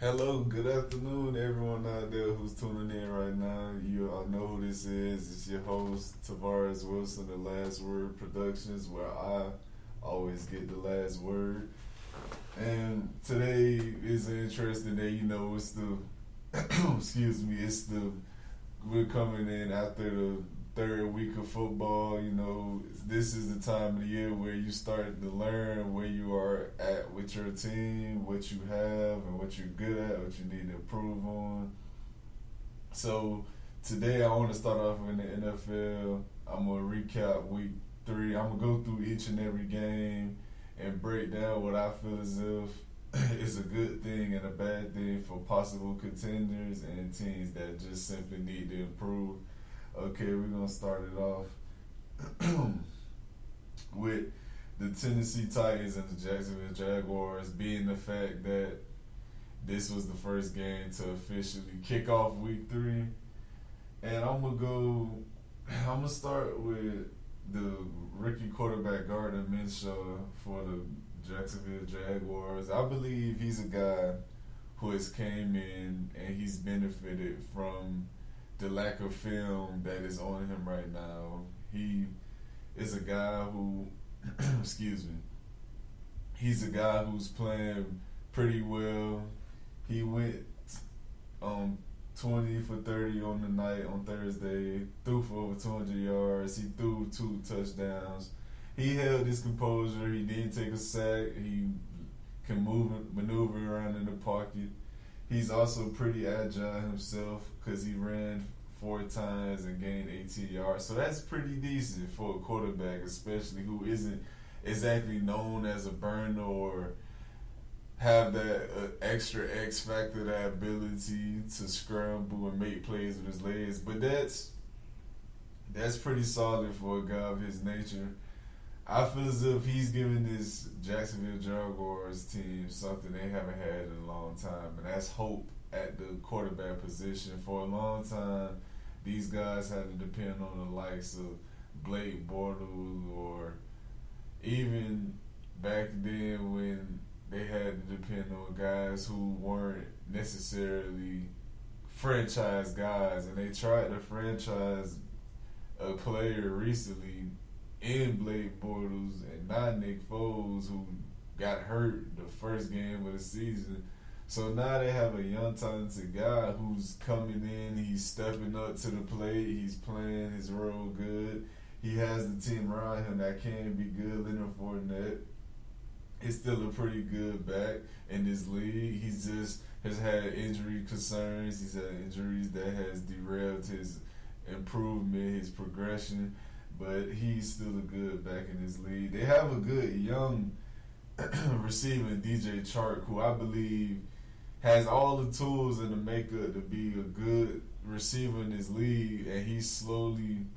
Hello, good afternoon, everyone out there who's tuning in right now. You all know who this is. It's your host, Tavares Wilson, The Last Word Productions, where I always get the last word. And today is an interesting day. You know, it's the, excuse me, we're coming in after the third week of football. You know, this is the time of the year where you start to learn where you are at with your team, what you have, and what you're good at, what you need to improve on. So today I want to start off in the NFL. I'm gonna recap week three. I'm gonna go through each and every game and break down what I feel as if is a good thing and a bad thing for possible contenders and teams that just simply need to improve. Okay, we're gonna start it off with the Tennessee Titans and the Jacksonville Jaguars, being the fact that this was the first game to officially kick off week three. And I'm gonna start with the rookie quarterback Gardner Minshew for the Jacksonville Jaguars. I believe he's a guy who has came in and he's benefited from the lack of film that is on him right now. He is a guy who, excuse me, he's a guy who's playing pretty well. He went 20 for 30 on the night on Thursday, threw for over 200 yards. He threw 2 touchdowns. He held his composure. He didn't take a sack. He can maneuver around in the pocket. He's also pretty agile himself because he ran 4 times and gained 18 yards. So that's pretty decent for a quarterback, especially who isn't exactly known as a burner or have that extra X factor, that ability to scramble and make plays with his legs. But that's pretty solid for a guy of his nature. I feel as if he's giving this Jacksonville Jaguars team something they haven't had in a long time, and that's hope at the quarterback position. For a long time, these guys had to depend on the likes of Blake Bortles, or even back then when they had to depend on guys who weren't necessarily franchise guys, and they tried to franchise a player recently in Blake Bortles and not Nick Foles, who got hurt the first game of the season. So now they have a young, talented guy who's coming in. He's stepping up to the plate. He's playing his role good. He has the team around him that can be good. Leonard Fournette is still a pretty good back in this league. He's just has had injury concerns. He's had injuries that has derailed his improvement, his progression. But he's still a good back in this league. They have a good young receiver, DJ Chark, who I believe has all the tools and the makeup to be a good receiver in this league, and he slowly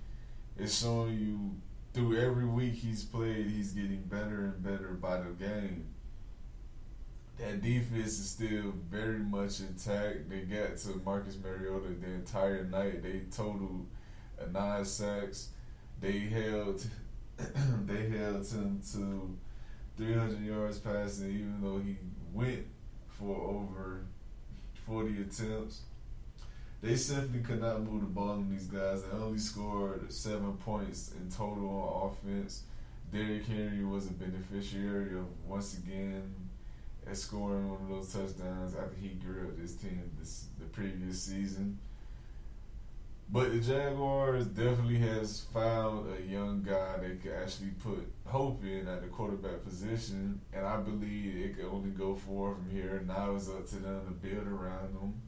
is showing you through every week he's played, he's getting better and better by the game. That defense is still very much intact. They got to Marcus Mariota the entire night. They totaled 9 sacks. They held him to 300 yards passing, even though he went for over 40 attempts. They simply could not move the ball on these guys. They only scored 7 points in total on offense. Derrick Henry was a beneficiary of, once again, scoring one of those touchdowns after he grilled his team the previous season. But the Jaguars definitely has found a young guy they could actually put hope in at the quarterback position, and I believe it could only go forward from here. Now it's up to them to build around him,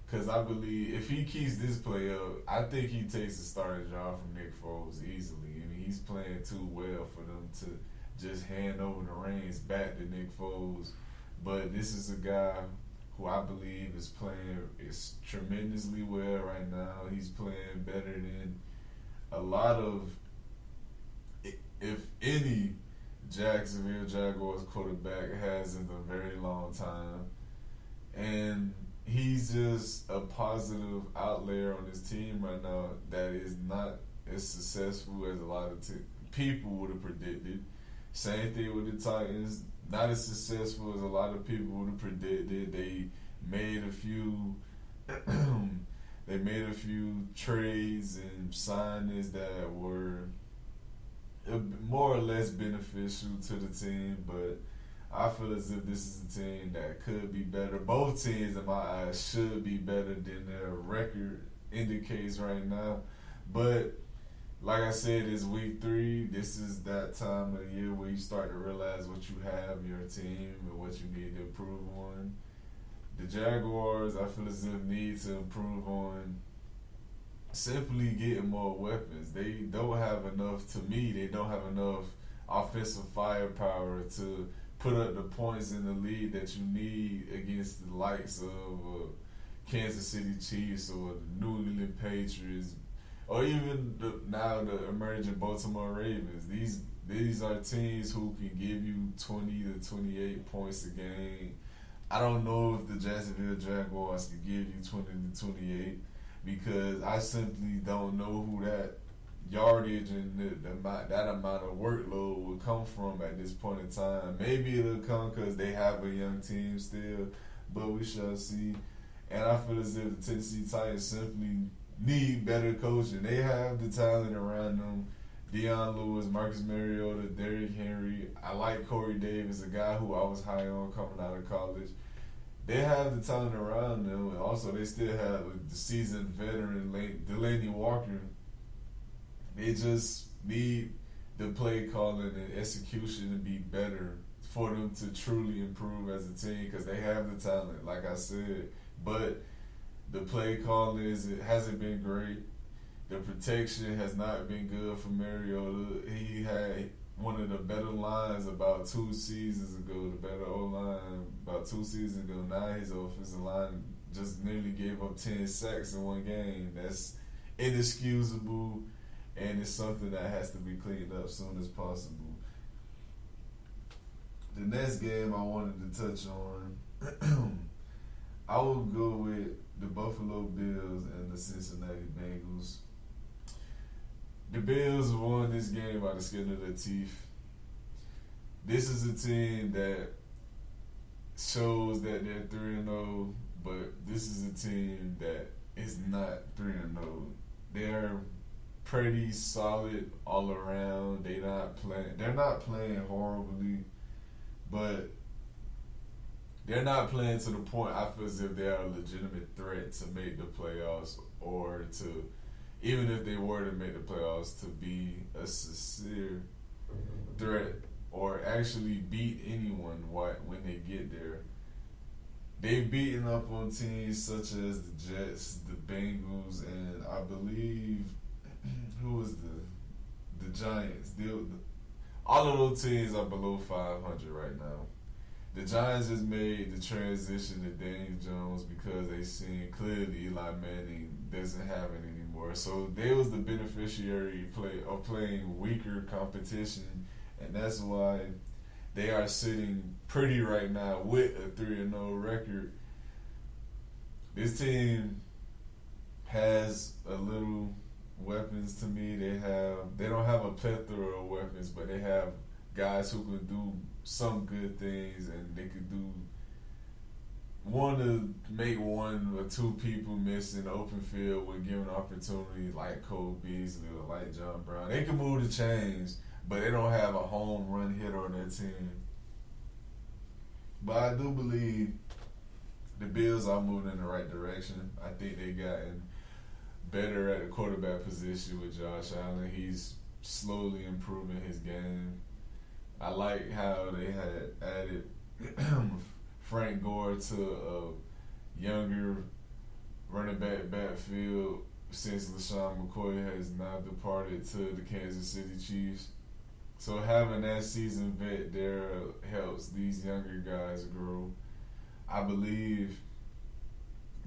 because I believe if he keeps this play up, I think he takes the starting job from Nick Foles easily. I mean, he's playing too well for them to just hand over the reins back to Nick Foles. But this is a guy who I believe is playing tremendously well right now. He's playing better than a lot of, if any, Jacksonville Jaguars quarterback has in a very long time. And he's just a positive outlier on his team right now that is not as successful as a lot of people would have predicted. Same thing with the Titans. Not as successful as a lot of people would have predicted. They made a few. They made a few trades and signings that were more or less beneficial to the team, but I feel as if this is a team that could be better. Both teams, in my eyes, should be better than their record indicates right now. But like I said, it's week 3. This is that time of the year where you start to realize what you have in your team and what you need to improve on. The Jaguars, I feel as if, need to improve on simply getting more weapons. They don't have enough, to me, they don't have enough offensive firepower to put up the points in the league that you need against the likes of Kansas City Chiefs or the New England Patriots, or even now the emerging Baltimore Ravens. These are teams who can give you 20 to 28 points a game. I don't know if the Jacksonville Jaguars can give you 20 to 28 because I simply don't know who that yardage and that amount of workload will come from at this point in time. Maybe it'll come because they have a young team still, but we shall see. And I feel as if the Tennessee Titans simply need better coaching. They have the talent around them. Deion Lewis, Marcus Mariota, Derrick Henry. I like Corey Davis, a guy who I was high on coming out of college. They have the talent around them, and also they still have the seasoned veteran Delanie Walker. They just need the play calling and execution to be better for them to truly improve as a team because they have the talent, like I said. But the play calling hasn't been great. The protection has not been good for Mariota. He had one of the better lines about 2 seasons ago, the better O-line about 2 seasons ago. Now his offensive line just nearly gave up 10 sacks in one game. That's inexcusable, and it's something that has to be cleaned up as soon as possible. The next game I wanted to touch on, I would go with the Buffalo Bills and the Cincinnati Bengals. The Bills won this game by the skin of their teeth. This is a team that shows that they're 3-0, but this is a team that is not 3-0. They're pretty solid all around. They're not playing horribly, but they're not playing to the point I feel as if they're a legitimate threat to make the playoffs, or to, even if they were to make the playoffs, to be a sincere threat or actually beat anyone when they get there. They've beaten up on teams such as the Jets, the Bengals, and I believe who was the Giants. All of those teams are below 500 right now. The Giants just made the transition to Daniel Jones because they seen clearly Eli Manning doesn't have it anymore. So they was the beneficiary of playing weaker competition, and that's why they are sitting pretty right now with a 3-0 record. This team has a little weapons to me. They don't have a plethora of weapons, but they have guys who can do some good things, and they could make 1 or 2 people miss in the open field when given opportunity, like Cole Beasley or like John Brown. They can move the chains, but they don't have a home run hitter on their team. But I do believe the Bills are moving in the right direction. I think they've gotten better at the quarterback position with Josh Allen. He's slowly improving his game. I like how they had added Frank Gore to a younger running back backfield since LaShawn McCoy has now departed to the Kansas City Chiefs. So having that seasoned vet there helps these younger guys grow. I believe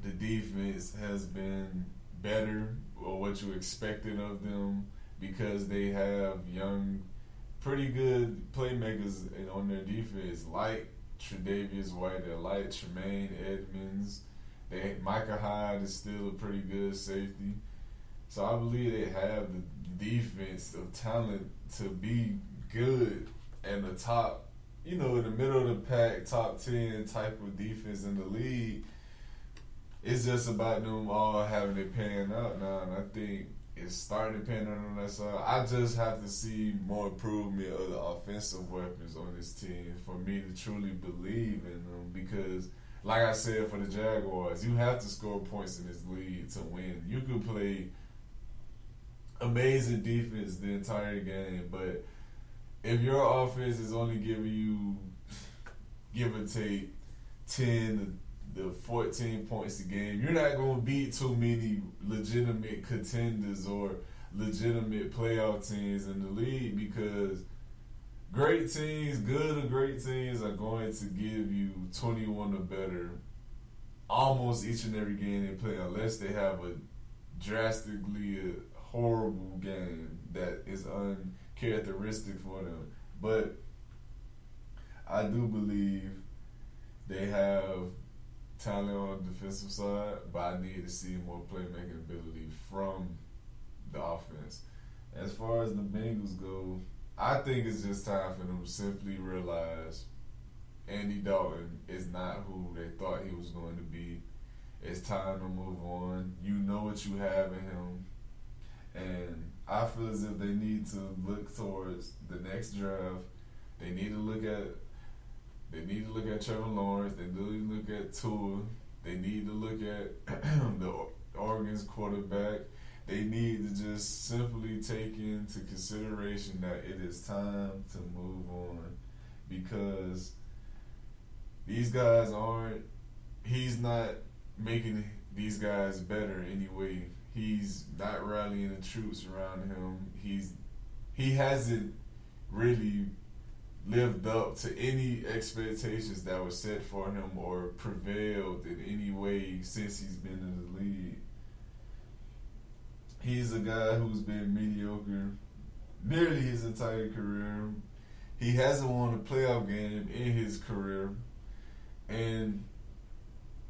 the defense has been better, or what you expected of them, because they have young, pretty good playmakers on their defense, like Tre'Davious White, like Tremaine Edmonds. Micah Hyde is still a pretty good safety. So I believe they have the defense of talent to be good and in the middle of the pack, top 10 type of defense in the league. it's just about them all having it pan out now, and I think it's starting to pan out on that side. I just have to see more improvement of the offensive weapons on this team for me to truly believe in them. Because, like I said, for the Jaguars, you have to score points in this league to win. You could play amazing defense the entire game, but if your offense is only giving you, give or take, 10 to 14 points a game, you're not going to beat too many legitimate contenders or legitimate playoff teams in the league, because great teams, good or great teams, are going to give you 21 or better almost each and every game they play, unless they have a drastically horrible game that is uncharacteristic for them. But I do believe they have talent on the defensive side, but I need to see more playmaking ability from the offense. As far as the Bengals go, I think it's just time for them to simply realize Andy Dalton is not who they thought he was going to be. It's time to move on. You know what you have in him. And I feel as if they need to look towards the next draft. They need to look at Trevor Lawrence. They need to look at Tua. They need to look at the Oregon's quarterback. They need to just simply take into consideration that it is time to move on, because these guys he's not making these guys better anyway. He's not rallying the troops around him. He hasn't really lived up to any expectations that were set for him or prevailed in any way since he's been in the league. He's a guy who's been mediocre nearly his entire career. He hasn't won a playoff game in his career. And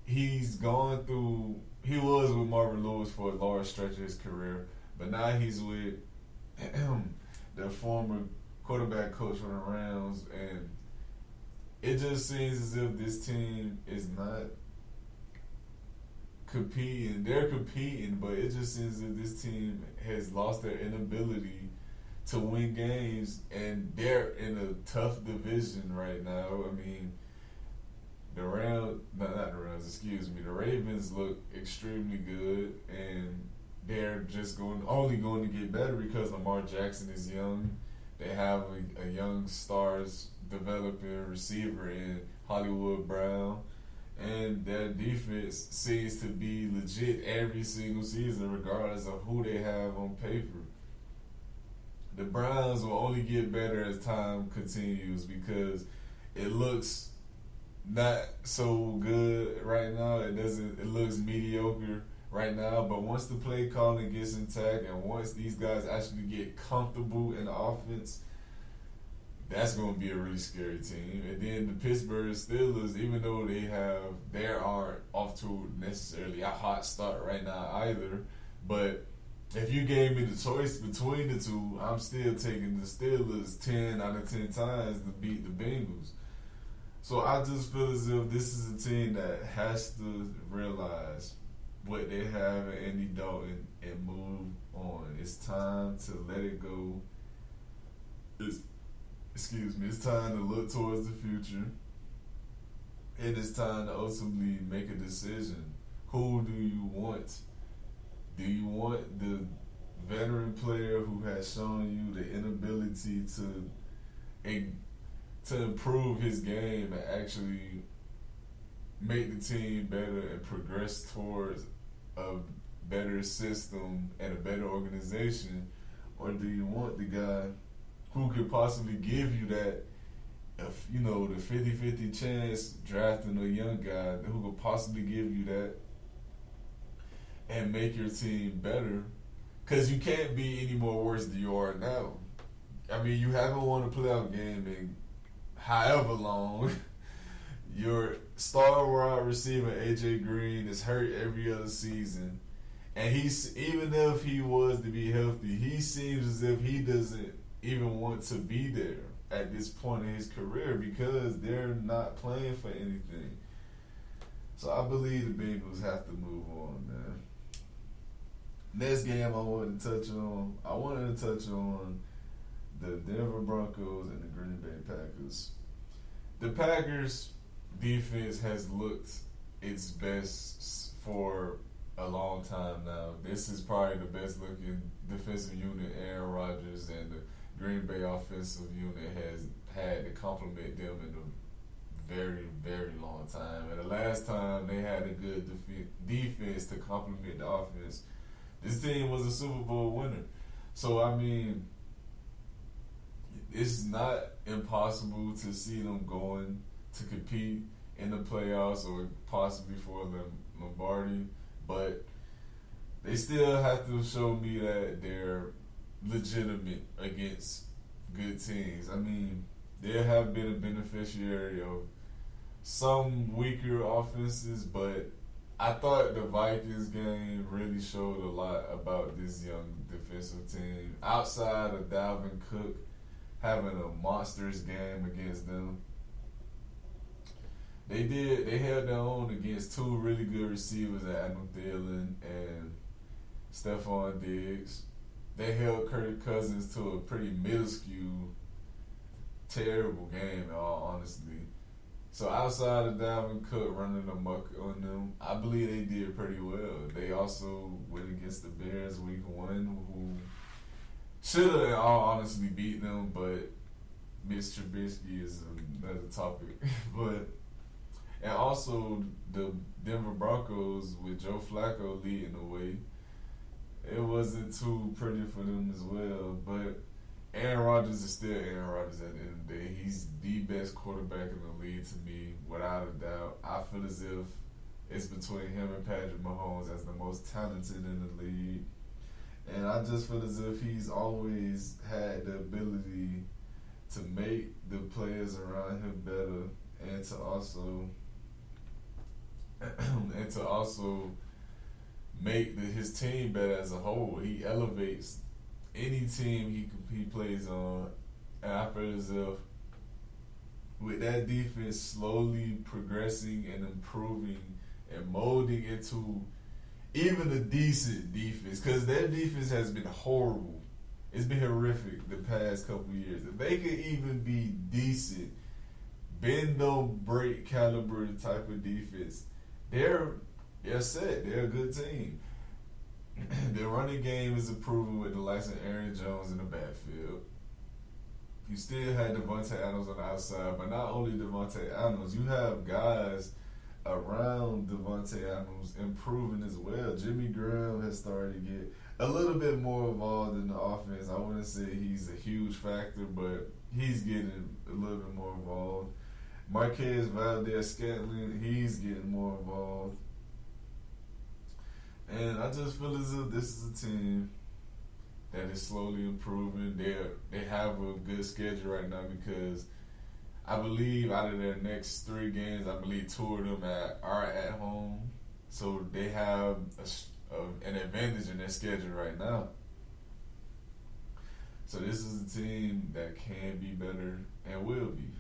he was with Marvin Lewis for a large stretch of his career, but now he's with the former quarterback coach for the Rams, and it just seems as if this team is not competing. They're competing, but it just seems that this team has lost their inability to win games, and they're in a tough division right now. I mean, the Ravens look extremely good, and they're just only going to get better because Lamar Jackson is young. They have a young stars developing receiver in Hollywood Brown, and their defense seems to be legit every single season, regardless of who they have on paper. The Browns will only get better as time continues, because it looks not so good right now. It looks mediocre right now, but once the play calling gets intact and once these guys actually get comfortable in the offense, that's going to be a really scary team. And then the Pittsburgh Steelers, even though they aren't off to necessarily a hot start right now either, but if you gave me the choice between the two, I'm still taking the Steelers 10 out of 10 times to beat the Bengals. So I just feel as if this is a team that has to realize what they have in Andy Dalton and move on. It's time to let it go. It's time to look towards the future. And it's time to ultimately make a decision. Who do you want? Do you want the veteran player who has shown you the inability to improve his game and actually make the team better and progress towards a better system and a better organization? Or do you want the guy who could possibly give you that, the 50-50 chance drafting a young guy who could possibly give you that and make your team better? Because you can't be any more worse than you are now. I mean, you haven't won a playoff game in however long. Your star wide receiver, AJ Green, is hurt every other season. And even if he was to be healthy, he seems as if he doesn't even want to be there at this point in his career, because they're not playing for anything. So I believe the Bengals have to move on, man. Next game I wanted to touch on the Denver Broncos and the Green Bay Packers. The Packers defense has looked its best for a long time now. This is probably the best looking defensive unit Aaron Rodgers and the Green Bay offensive unit has had to complement them in a very, very long time. And the last time they had a good defense to complement the offense, this team was a Super Bowl winner. So, I mean, it's not impossible to see them going to compete in the playoffs or possibly for the Lombardi, but they still have to show me that they're legitimate against good teams. I mean, they have been a beneficiary of some weaker offenses, but I thought the Vikings game really showed a lot about this young defensive team. Outside of Dalvin Cook having a monstrous game against them, they held their own against two really good receivers, Adam Thielen and Stephon Diggs. They held Kirk Cousins to a pretty minuscule, terrible game, in all honesty. So outside of Dalvin Cook running amok on them, I believe they did pretty well. They also went against the Bears week 1, who should have, in all honesty, beat them, but Mitch Trubisky is another topic. And also the Denver Broncos with Joe Flacco leading the way, it wasn't too pretty for them as well. But Aaron Rodgers is still Aaron Rodgers at the end of the day. He's the best quarterback in the league to me, without a doubt. I feel as if it's between him and Patrick Mahomes as the most talented in the league. And I just feel as if he's always had the ability to make the players around him better and to also make his team better as a whole. He elevates any team he plays on, and I feel as if with that defense slowly progressing and improving and molding into even a decent defense, because their defense has been horrible. It's been horrific the past couple years. If they could even be decent, bend don't break caliber type of defense, they're set. They're a good team. Their running game is improving with the likes of Aaron Jones in the backfield. You still had Devontae Adams on the outside, but not only Devontae Adams, you have guys around Devontae Adams improving as well. Jimmy Graham has started to get a little bit more involved in the offense. I wouldn't say he's a huge factor, but he's getting a little bit more involved. Marquez Valdes-Scantling, he's getting more involved. And I just feel as if this is a team that is slowly improving. They have a good schedule right now because I believe out of their next 3 games, I believe 2 of them are at home. So they have an advantage in their schedule right now. So this is a team that can be better and will be.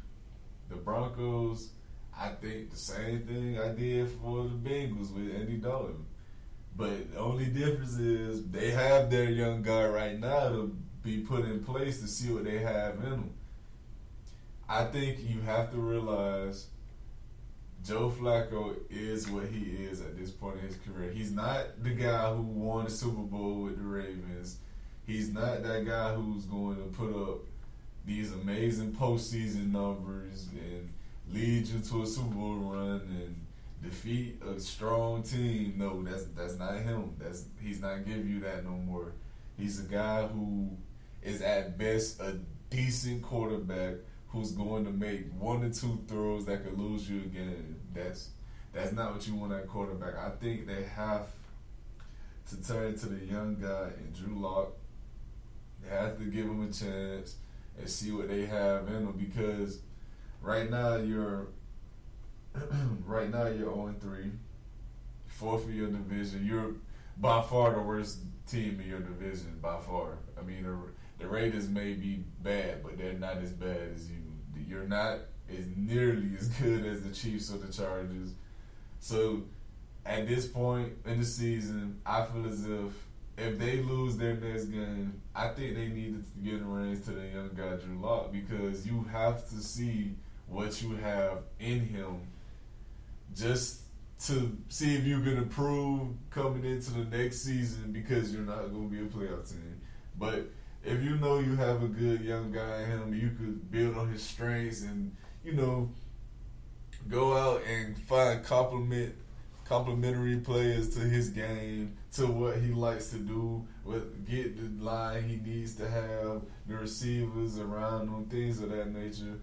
The Broncos, I think the same thing I did for the Bengals with Andy Dalton. But the only difference is they have their young guy right now to be put in place to see what they have in them. I think you have to realize Joe Flacco is what he is at this point in his career. He's not the guy who won the Super Bowl with the Ravens. He's not that guy who's going to put up these amazing postseason numbers and lead you to a Super Bowl run and defeat a strong team. No, that's not him. He's not giving you that no more. He's a guy who is at best a decent quarterback who's going to make 1 or 2 throws that could lose you a game. That's not what you want at quarterback. I think they have to turn to the young guy and Drew Lock. They have to give him a chance and see what they have in them, because right now you're 0-3, 4th in your division. You're by far the worst team in your division, by far. I mean, the Raiders may be bad, but they're not as bad as you. You're not as nearly as good as the Chiefs or the Chargers. So at this point in the season, I feel as if they lose their next game, I think they need to get in range to the young guy Drew Lock, because you have to see what you have in him just to see if you can improve coming into the next season, because you're not going to be a playoff team. But if you know you have a good young guy in him, you could build on his strengths and, go out and find complementary players to his game, to what he likes to do, get the line he needs to have, the receivers around him, things of that nature.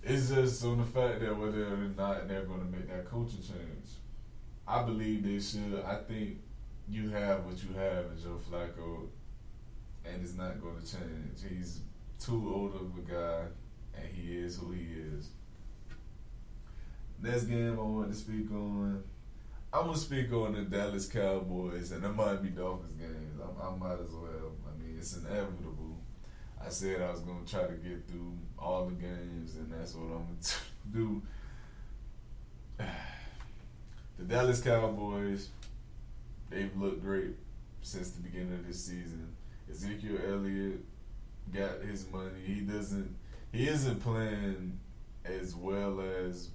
It's just on the fact that whether or not they're going to make that coaching change. I believe they should. I think you have what you have in Joe Flacco, and it's not going to change. He's too old of a guy, and he is who he is. Next game I want to speak on, I'm going to speak on the Dallas Cowboys and the Miami Dolphins games. I might as well. I mean, it's inevitable. I said I was going to try to get through all the games, and that's what I'm going to do. The Dallas Cowboys, they've looked great since the beginning of this season. Ezekiel Elliott got his money. He isn't playing as well as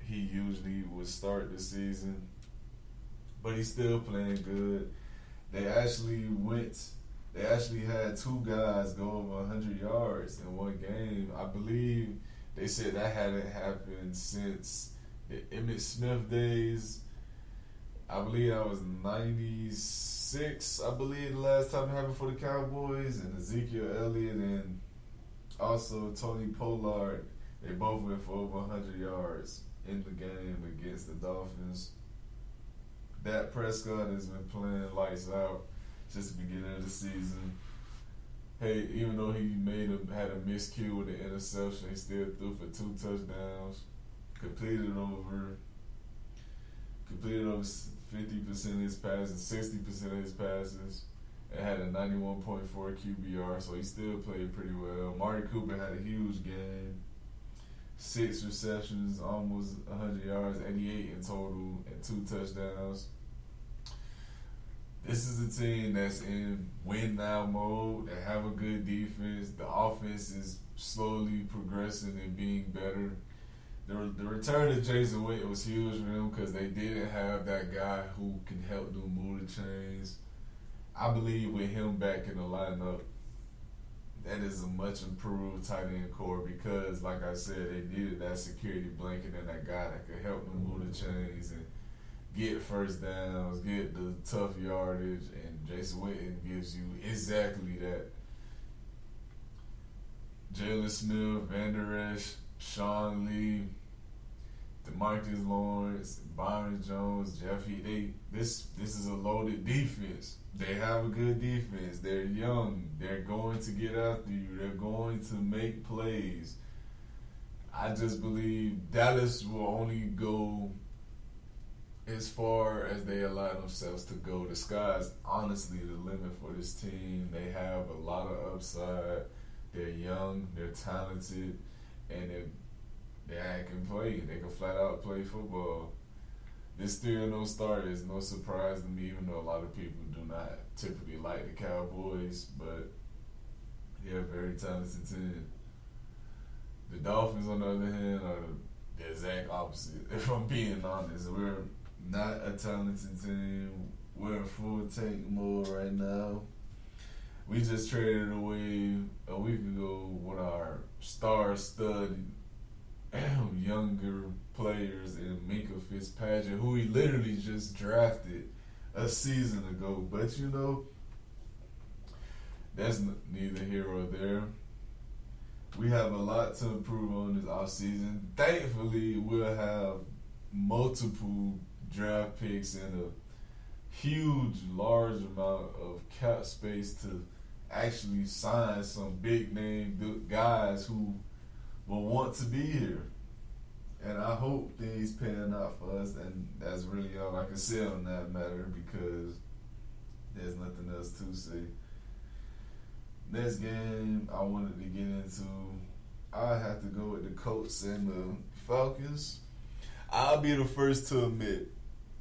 he usually would start the season, but he's still playing good. They actually had two guys go over 100 yards in one game. I believe they said that hadn't happened since the Emmitt Smith days. I believe that was 96, I believe, the last time it happened for the Cowboys. And Ezekiel Elliott and also Tony Pollard, they both went for over 100 yards in the game against the Dolphins. Dak Prescott has been playing lights out since the beginning of the season. Hey, even though he had a miscue with the interception, he still threw for 2 touchdowns. Completed over 50% of his passes, 60% of his passes. It had a 91.4 QBR, so he still played pretty well. Marty Cooper had a huge game. 6 receptions, almost 100 yards, 88 in total, and 2 touchdowns. This is a team that's in win now mode. They have a good defense. The offense is slowly progressing and being better. The return of Jason Witten was huge for them, because they didn't have that guy who can help them move the chains. I believe with him back in the lineup, that is a much improved tight end core, because, like I said, they needed that security blanket and that guy that could help them move the chains and get first downs, get the tough yardage, and Jason Witten gives you exactly that. Jalen Smith, Van Der Esch, Sean Lee, DeMarcus Lawrence, Byron Jones, Jeff Heath. This is a loaded defense. They have a good defense. They're young. They're going to get after you. They're going to make plays. I just believe Dallas will only go as far as they allow themselves to go. The sky's honestly the limit for this team. They have a lot of upside. They're young. They're talented. And they can play. They can flat out play football. There's still no starters. No surprise to me, even though a lot of people do not typically like the Cowboys. But they're a very talented team. The Dolphins, on the other hand, are the exact opposite. If I'm being honest, we're not a talented team. We're in full tank mode right now. We just traded away a week ago one of our star-studded younger players in Minkah Fitzpatrick, who he literally just drafted a season ago. But that's neither here or there. We have a lot to improve on this offseason. Thankfully, we'll have multiple draft picks and a huge, large amount of cap space to actually sign some big-name guys who will want to be here. And I hope things pan out for us, and that's really all I can say on that matter, because there's nothing else to say. Next game I wanted to get into, I have to go with the Colts and the Falcons. I'll be the first to admit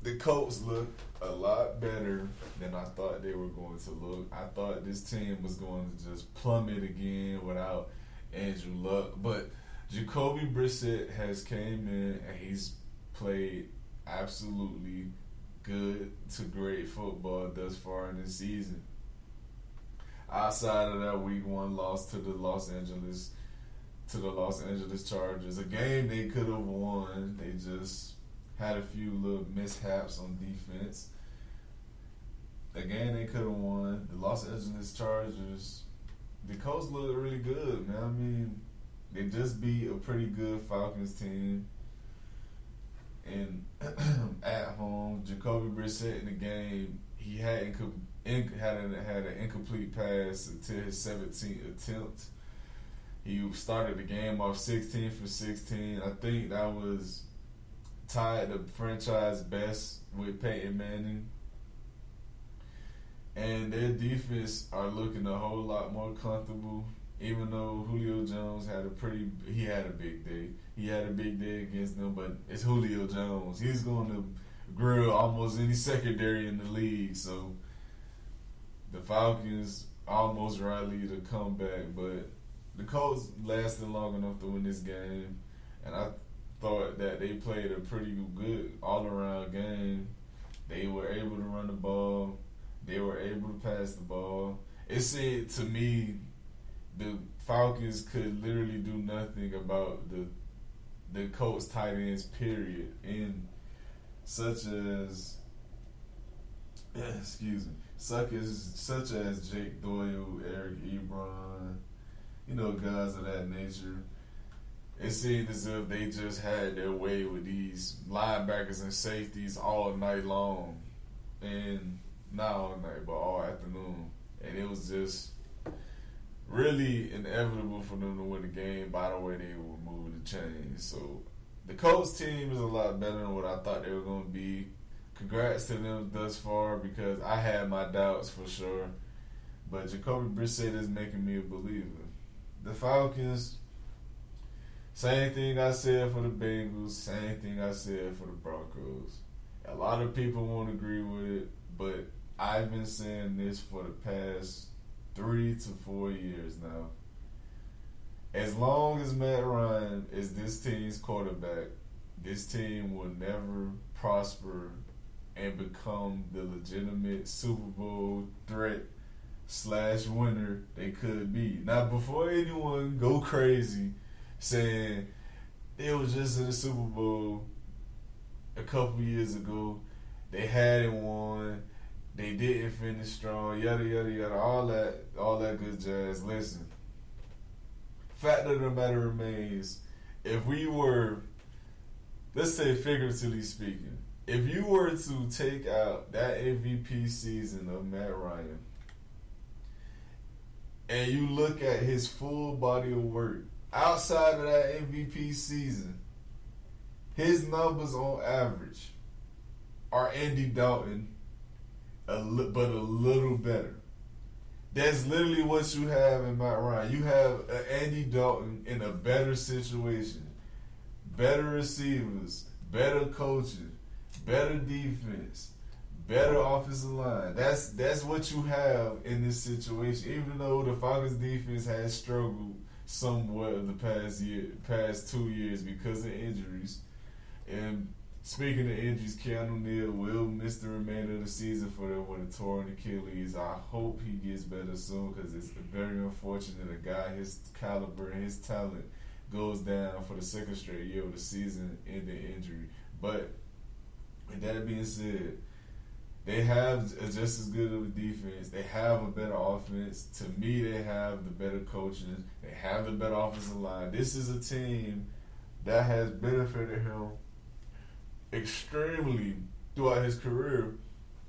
the Colts look a lot better than I thought they were going to look. I thought this team was going to just plummet again without Andrew Luck, but Jacoby Brissett has came in and he's played absolutely good to great football thus far in the season. Outside of that Week 1 loss to the Los Angeles Chargers, a game they could have won. They just had a few little mishaps on defense. A game they could have won. The Los Angeles Chargers, the Colts look really good, man. I mean, they just beat a pretty good Falcons team. And at home, Jacoby Brissett in the game, he had an incomplete pass to his 17th attempt. He started the game off 16 for 16. I think that was tied the franchise best with Peyton Manning. And their defense are looking a whole lot more comfortable. Even though Julio Jones had a big day. He had a big day against them, but it's Julio Jones. He's going to grill almost any secondary in the league. So the Falcons almost rallied a comeback, but the Colts lasted long enough to win this game, and I thought that they played a pretty good all-around game. They were able to run the ball. They were able to pass the ball. It seemed to me the Falcons could literally do nothing about the Colts tight ends, period. And such as such as Jake Doyle, Eric Ebron, guys of that nature. It seemed as if they just had their way with these linebackers and safeties all night long. And not all night, but all afternoon. And it was just really inevitable for them to win the game by the way they were moving the chains. So the Colts team is a lot better than what I thought they were going to be. Congrats to them thus far, because I had my doubts for sure. But Jacoby Brissett is making me a believer. The Falcons, same thing I said for the Bengals, same thing I said for the Broncos. A lot of people won't agree with it, but I've been saying this for the past 3 to 4 years now. As long as Matt Ryan is this team's quarterback, this team will never prosper and become the legitimate Super Bowl threat / winner they could be. Now, before anyone go crazy saying they was just in the Super Bowl a couple years ago, they hadn't won, they didn't finish strong, yada yada yada, all that good jazz. Listen, fact of the matter remains, if we were, let's say figuratively speaking, if you were to take out that MVP season of Matt Ryan and you look at his full body of work outside of that MVP season, his numbers on average are Andy Dalton, but a little better. That's literally what you have in Matt Ryan. You have Andy Dalton in a better situation, better receivers, better coaching, better defense, better offensive line. That's what you have in this situation. Even though the Falcons defense has struggled somewhat the past 2 years because of injuries. And speaking of injuries, Keanu Neal will miss the remainder of the season for them with a torn Achilles. I hope he gets better soon, because it's very unfortunate a guy his caliber and his talent goes down for the second straight year with a season-ending injury. But with that being said, they have just as good of a defense. They have a better offense. To me, they have the better coaching. They have the better offensive line. This is a team that has benefited him extremely throughout his career,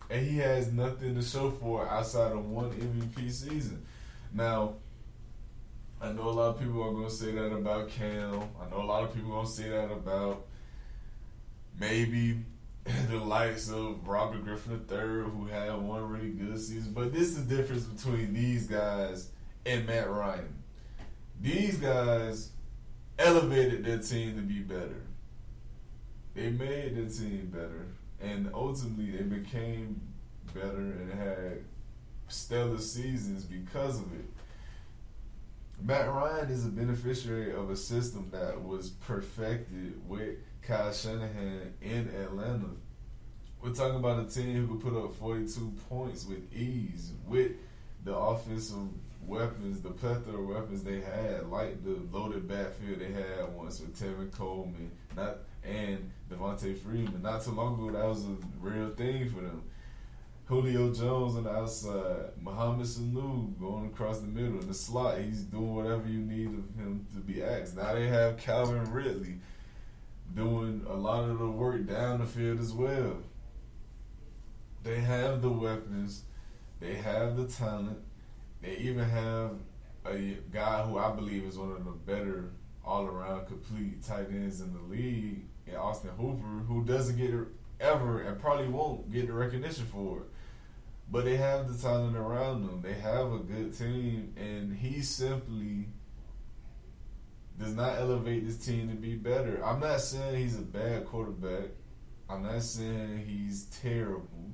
and he has nothing to show for it outside of one MVP season. Now, I know a lot of people are going to say that about Cam. I know a lot of people are going to say that about maybe the likes of Robert Griffin III, who had one really good season. But this is the difference between these guys and Matt Ryan. These guys elevated their team to be better. they made the team better, and ultimately they became better and had stellar seasons because of it. Matt Ryan is a beneficiary of a system that was perfected with Kyle Shanahan in Atlanta. We're talking about a team who could put up 42 points with ease, with the offensive weapons, the plethora of weapons they had, like the loaded backfield they had once with Tevin Coleman and Devontae Freeman. Not too long ago, that was a real thing for them. Julio Jones on the outside, Mohamed Sanu going across the middle in the slot. He's doing whatever you need of him to be asked. Now they have Calvin Ridley doing a lot of the work down the field as well. They have the weapons. They have the talent. They even have a guy who I believe is one of the better all-around complete tight ends in the league, in Austin Hooper, who doesn't get it ever and probably won't get the recognition for it. But they have the talent around them. They have a good team, and he simply does not elevate this team to be better. I'm not saying he's a bad quarterback. I'm not saying he's terrible.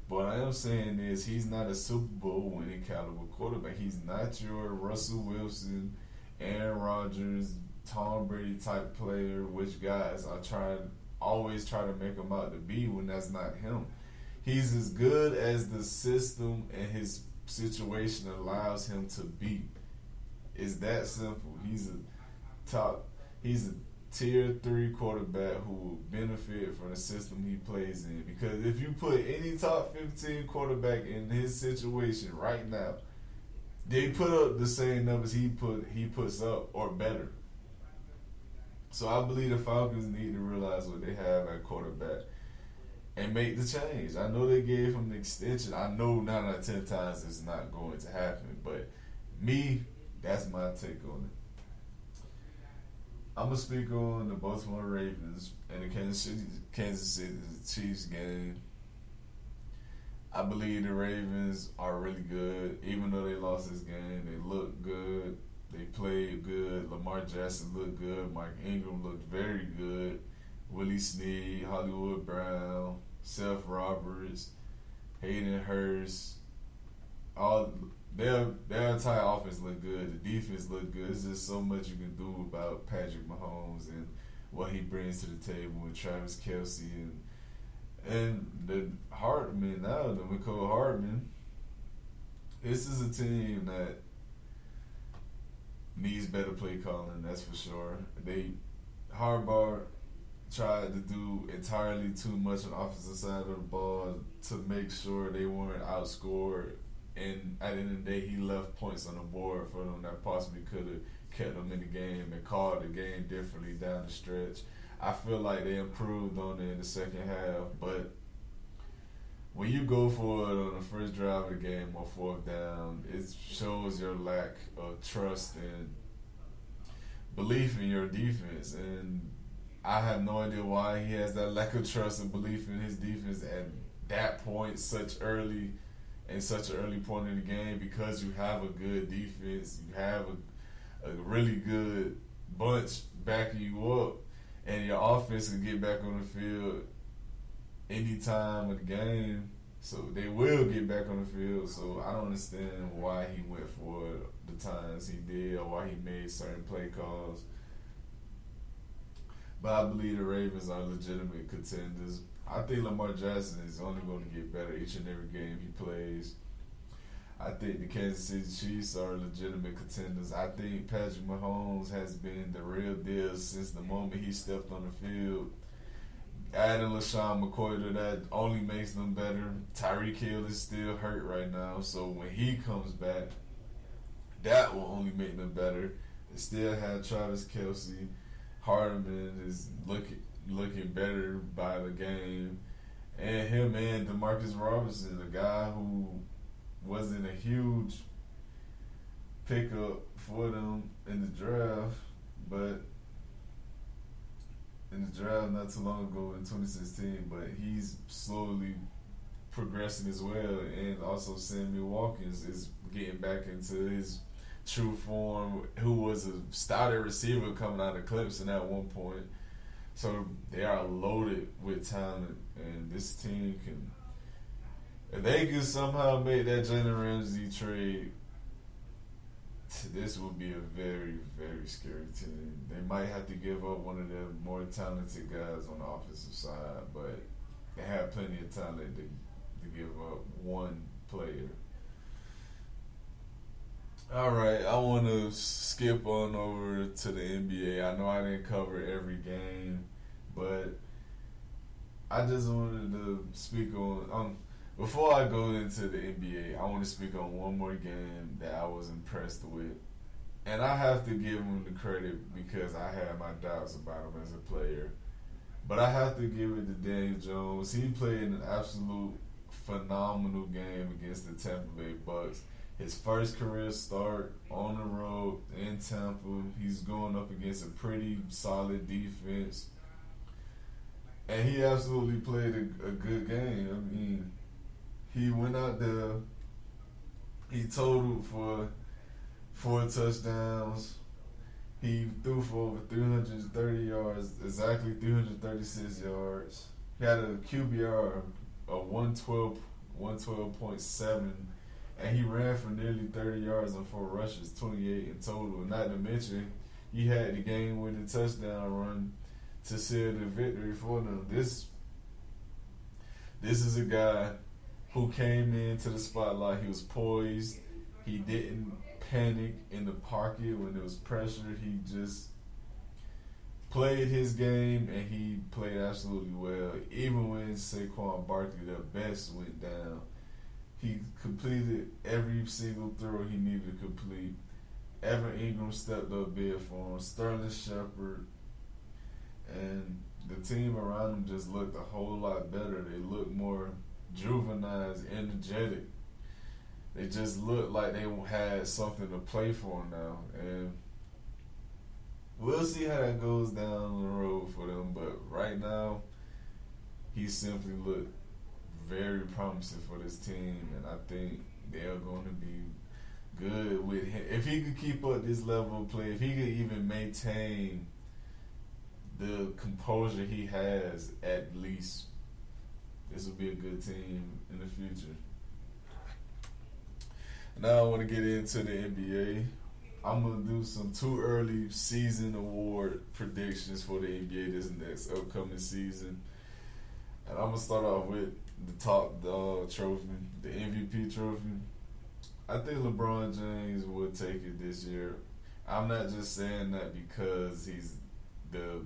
But what I am saying is he's not a Super Bowl winning caliber quarterback. He's not your Russell Wilson, Aaron Rodgers, Tom Brady type player, which guys always try to make him out to be when that's not him. He's as good as the system and his situation allows him to be. It's that simple. He's a tier 3 quarterback who will benefit from the system he plays in. Because if you put any top 15 quarterback in his situation right now, they put up the same numbers he puts up or better. So I believe the Falcons need to realize what they have at quarterback and make the change. I know they gave him the extension. I know 9 out of 10 times it's not going to happen. But that's my take on it. I'm going to speak on the Baltimore Ravens and the Kansas City Chiefs game. I believe the Ravens are really good. Even though they lost this game, they look good. They played good. Lamar Jackson looked good. Mark Ingram looked very good. Willie Snead, Hollywood Brown, Seth Roberts, Hayden Hurst. Their entire offense looked good. The defense looked good. There's just so much you can do about Patrick Mahomes and what he brings to the table with Travis Kelce and the Hardman now, the Mecole Hardman. This is a team that needs better play calling, that's for sure. Harbaugh tried to do entirely too much on the offensive side of the ball to make sure they weren't outscored. And at the end of the day, he left points on the board for them that possibly could have kept them in the game and called the game differently down the stretch. I feel like they improved on it in the second half, but when you go for it on the first drive of the game or fourth down, it shows your lack of trust and belief in your defense. And I have no idea why he has that lack of trust and belief in his defense at that point, such an early point in the game, because you have a good defense, you have a really good bunch backing you up, and your offense can get back on the field any time of the game. So they will get back on the field. So I don't understand why he went for the times he did or why he made certain play calls. But I believe the Ravens are legitimate contenders. I think Lamar Jackson is only going to get better each and every game he plays. I think the Kansas City Chiefs are legitimate contenders. I think Patrick Mahomes has been the real deal since the moment he stepped on the field. Adding LaShawn McCoy to that only makes them better. Tyreek Hill is still hurt right now, so when he comes back, that will only make them better. They still have Travis Kelce. Hardman is looking better by the game. And him and Demarcus Robinson, a guy who wasn't a huge pickup for them in the draft, but in the draft not too long ago in 2016, but he's slowly progressing as well. And also Sammy Watkins is getting back into his true form, who was a starter receiver coming out of Clemson at one point. So they are loaded with talent, and this team can. If they could somehow make that Jalen Ramsey trade, this would be a very, very scary team. They might have to give up one of their more talented guys on the offensive side, but they have plenty of talent to give up one player. All right, I want to skip on over to the NBA. I know I didn't cover every game, but I just wanted to speak on. Before I go into the NBA, I want to speak on one more game that I was impressed with. And I have to give him the credit because I had my doubts about him as a player. But I have to give it to Daniel Jones. He played an absolute phenomenal game against the Tampa Bay Bucks. His first career start on the road in Tampa. He's going up against a pretty solid defense. And he absolutely played a good game. I mean, he went out there, he totaled for 4 touchdowns. He threw for over 330 yards, exactly 336 yards. He had a QBR of 112.7, and he ran for nearly 30 yards on 4 rushes, 28 in total. Not to mention, he had the game-winning touchdown run to seal the victory for them. This is a guy who came into the spotlight. He was poised. He didn't panic in the pocket when there was pressure. He just played his game, and he played absolutely well. Even when Saquon Barkley, their best, went down, he completed every single throw he needed to complete. Evan Ingram stepped up big for him. Sterling Shepard. And the team around him just looked a whole lot better. They looked more juvenile, energetic. They just looked like they had something to play for now. And we'll see how that goes down the road for them. But right now, he simply looked very promising for this team. And I think they're going to be good with him. If he could keep up this level of play, if he could even maintain the composure he has, at least, this will be a good team in the future. Now I want to get into the NBA. I'm going to do some too early season award predictions for the NBA this next upcoming season. And I'm going to start off with the top dog trophy, the MVP trophy. I think LeBron James will take it this year. I'm not just saying that because he's the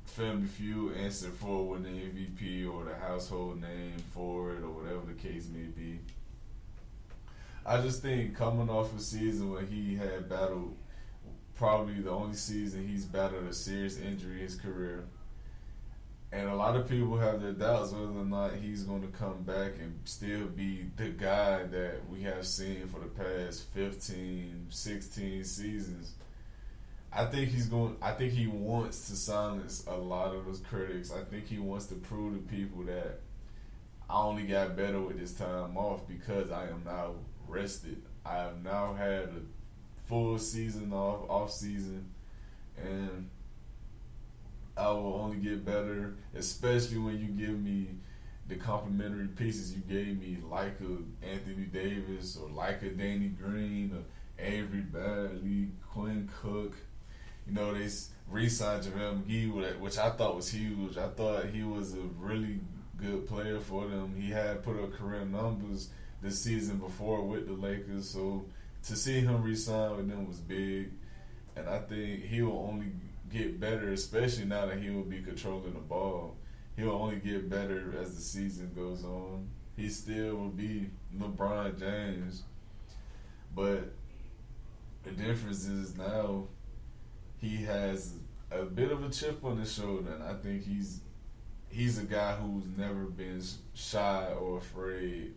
Family Feud answer for winning the MVP or the household name for it or whatever the case may be. I just think coming off a season where he had battled probably the only season he's battled a serious injury in his career, and a lot of people have their doubts whether or not he's going to come back and still be the guy that we have seen for the past 15, 16 seasons. I think he wants to silence a lot of those critics. I think he wants to prove to people that I only got better with this time off because I am now rested. I have now had a full season off season, and I will only get better, especially when you give me the complimentary pieces you gave me, like a Anthony Davis or like a Danny Green or Avery Bradley, Quinn Cook. They re-signed JaVale McGee, which I thought was huge. I thought he was a really good player for them. He had put up career numbers this season before with the Lakers, so to see him re-sign with them was big. And I think he will only get better, especially now that he will be controlling the ball. He'll only get better as the season goes on. He still will be LeBron James, but the difference is now he has a bit of a chip on his shoulder, and I think he's a guy who's never been shy or afraid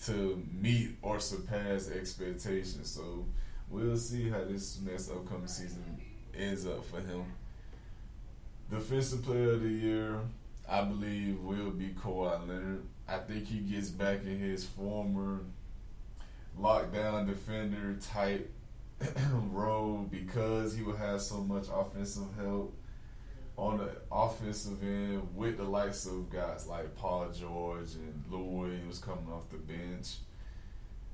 to meet or surpass expectations. So we'll see how this next upcoming season ends up for him. Defensive Player of the Year, I believe, will be Kawhi Leonard. I think he gets back in his former lockdown defender type role because he will have so much offensive help on the offensive end with the likes of guys like Paul George and Lou Williams coming off the bench.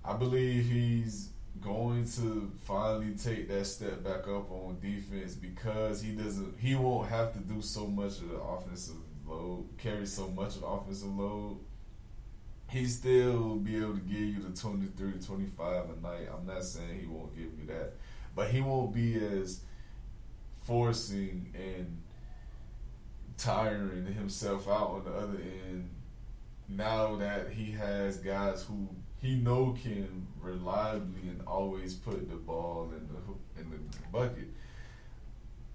I believe he's going to finally take that step back up on defense because he won't have to do so much of the offensive load, carry so much of the offensive load. He still will be able to give you the 23, 25 a night. I'm not saying he won't give you that, but he won't be as forcing and tiring himself out on the other end now that he has guys who he know can reliably and always put the ball in the bucket.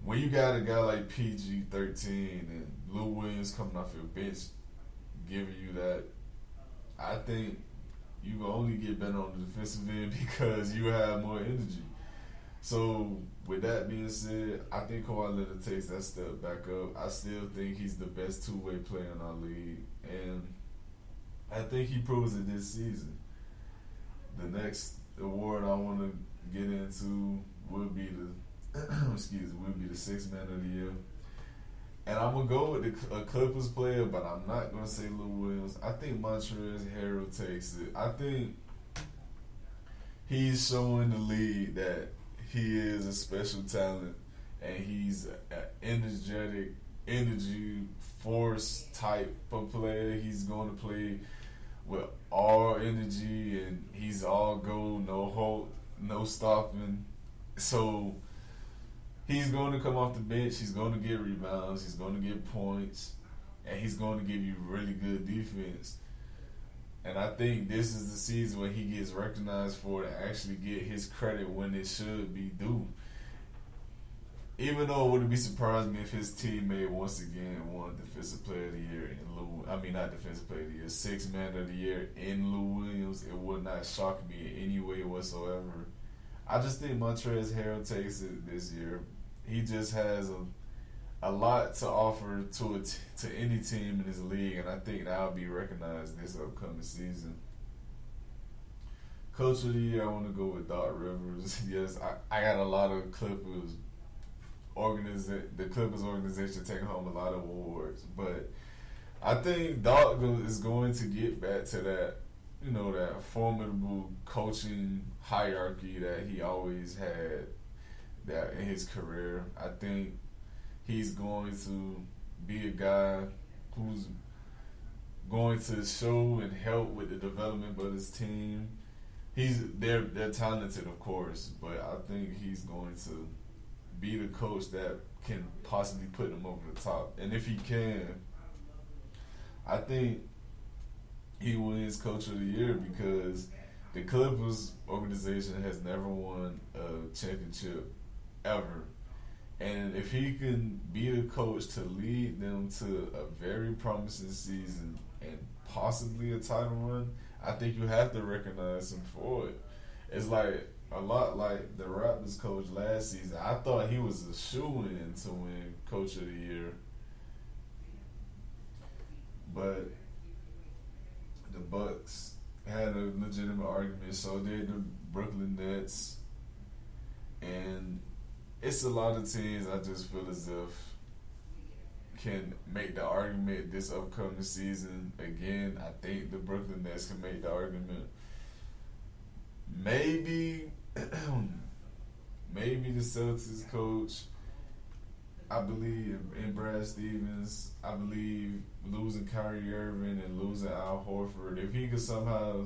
When you got a guy like PG-13 and Lou Williams coming off your bench giving you that, I think you can only get better on the defensive end because you have more energy. So with that being said, I think Kawhi Leonard takes that step back up. I still think he's the best two-way player in our league, and I think he proves it this season. The next award I want to get into would be the Sixth Man of the Year. And I'm going to go with a Clippers player, but I'm not going to say Lou Williams. I think Montrezl Harrell takes it. I think he's showing the league that he is a special talent, and he's an energetic, energy force type of player. He's going to play with all energy, and he's all go, no hold, no stopping. So he's going to come off the bench. He's going to get rebounds. He's going to get points, and he's going to give you really good defense. And I think this is the season when he gets recognized for it and actually get his credit when it should be due. Even though it wouldn't be surprised me if his teammate once again won Defensive Player of the Year not Defensive Player of the Year, Sixth Man of the Year in Lou Williams, it would not shock me in any way whatsoever. I just think Montrezl Harrell takes it this year. He just has a lot to offer to any team in his league, and I think that'll be recognized this upcoming season. Coach of the Year, I want to go with Doc Rivers. Yes, I got a lot of Clippers the Clippers organization taking home a lot of awards, but I think Doc is going to get back to that, that formidable coaching hierarchy that he always had that in his career. I think he's going to be a guy who's going to show and help with the development of his team. They're talented, of course, but I think he's going to be the coach that can possibly put them over the top. And if he can, I think he wins Coach of the Year because the Clippers organization has never won a championship ever. And if he can be the coach to lead them to a very promising season and possibly a title run, I think you have to recognize him for it. It's like a lot like the Raptors coach last season. I thought he was a shoo-in to win Coach of the Year. But the Bucks had a legitimate argument, so did the Brooklyn Nets. And it's a lot of teams I just feel as if can make the argument this upcoming season. Again, I think the Brooklyn Nets can make the argument. Maybe the Celtics coach. I believe in Brad Stevens. I believe losing Kyrie Irving and losing Al Horford, if he could somehow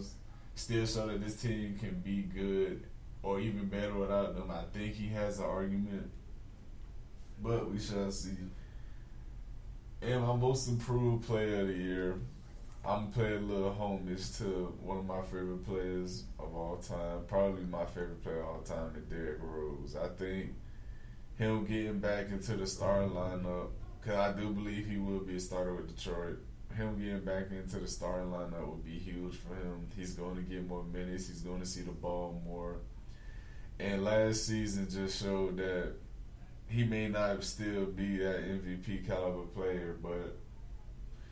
still show that this team can be good or even better without them, I think he has an argument. But we shall see. And my most improved player of the year, I'm playing a little homage to one of my favorite players of all time, probably my favorite player of all time, Derrick Rose. I think him getting back into the starting lineup, because I do believe he will be a starter with Detroit. Him getting back into the starting lineup would be huge for him. He's going to get more minutes. He's going to see the ball more. And last season just showed that he may not still be that MVP caliber player, but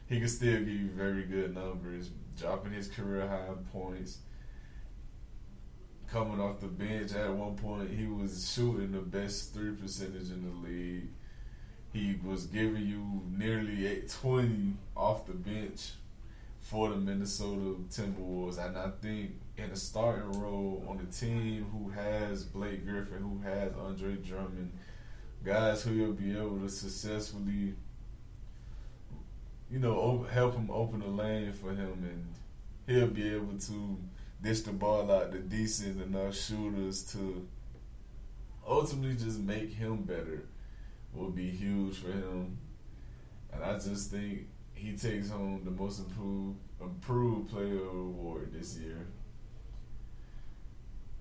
he can still give you very good numbers, dropping his career high in points. Coming off the bench, at one point he was shooting the best 3% in the league. He was giving you nearly 20 off the bench for the Minnesota Timberwolves, and I think in a starting role on a team who has Blake Griffin, who has Andre Drummond, guys who will be able to successfully, help him open a lane for him, and he'll be able to dish the ball out to decent enough shooters to ultimately just make him better. Will be huge for him, and I just think he takes home the most improved player award this year.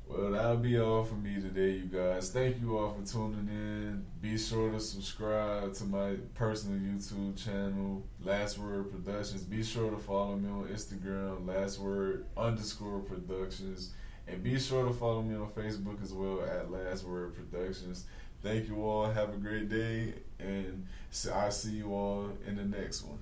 Well, that'll be all for me today, you guys. Thank you all for tuning in. Be sure to subscribe to my personal YouTube channel, Last Word Productions. Be sure to follow me on Instagram, lastword_productions. And be sure to follow me on Facebook as well at Last Word Productions. Thank you all. Have a great day. And I'll see you all in the next one.